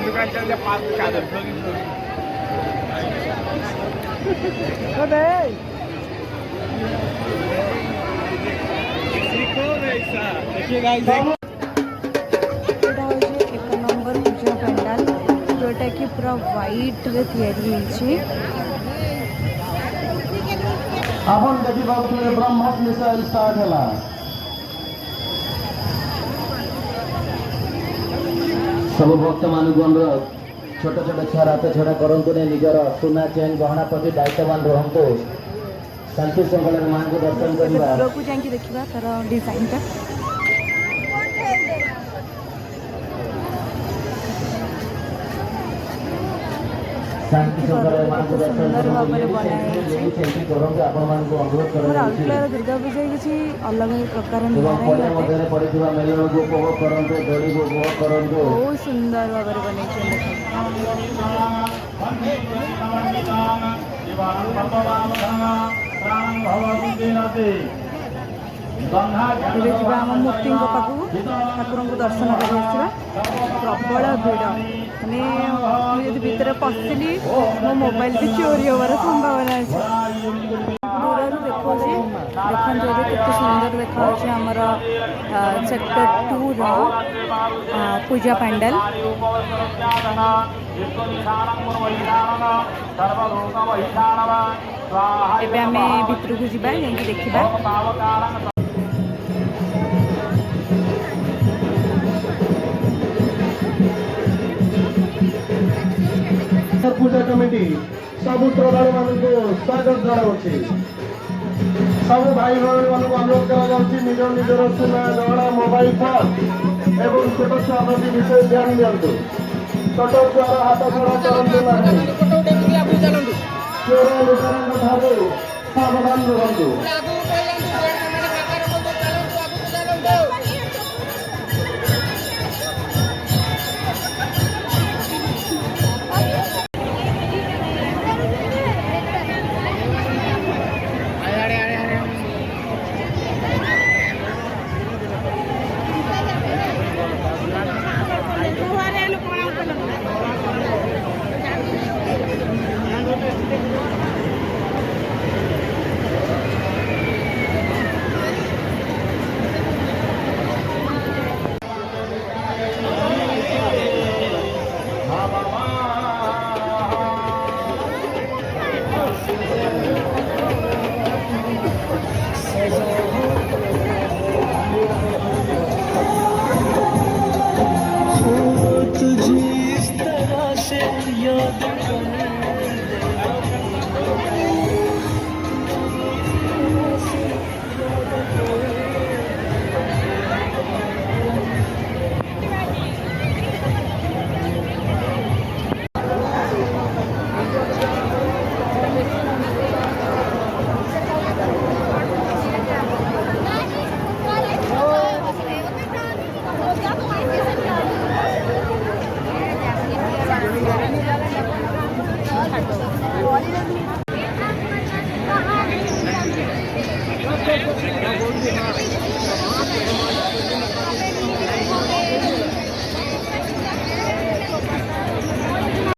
दुकान चल जा 5 चादर देखिए गाइस एक नंबर पूजा पंडाल जोटा कि पूरा व्हाइट रे तैयारी होइछि आपन देखि बाबू ब्रह्मोस मिसाइल स्टार्ट होला सब भक्त मानक अनुरोध छोट छोट छुआ हाथ छड़ा करतु निजर सुना चेन गहना प्रति दायित्ववान रहतु शांति श्रृंखला मां को दर्शन करवा देखा तार डिजाइन टा शांति श्रृंखला मां को दर्शन राउरकेला दुर्गा पूजा किसी अलग प्रकार मेलन को उपभोग करते दड़ी को उपभोग करते बहुत सुंदर भाव बन मूर्ति पाखक ठाकुर को दर्शन कर प्रबल भिड़ माने भितर पशिली मो मोबाइल भी चोरी होवार संभावना अच्छे दूर देखा देखते केते सुंदर देखा आमर सेक्टर 2 पूजा पंडाल एबे आमे भितर को जिबा जेंति देखिबा पूजा कमिटी सब श्रद्धालु मान स्वागत जनावि सब भाई भाई मान अनुरोध करा निज निजर सुना गहना मोबाइल फोन एवं छोट छुआ प्रति विशेष ध्यान दिंतु छोट छुआर हाथ छड़ा करते चोर लुटारण ठारू सावधान रुहतु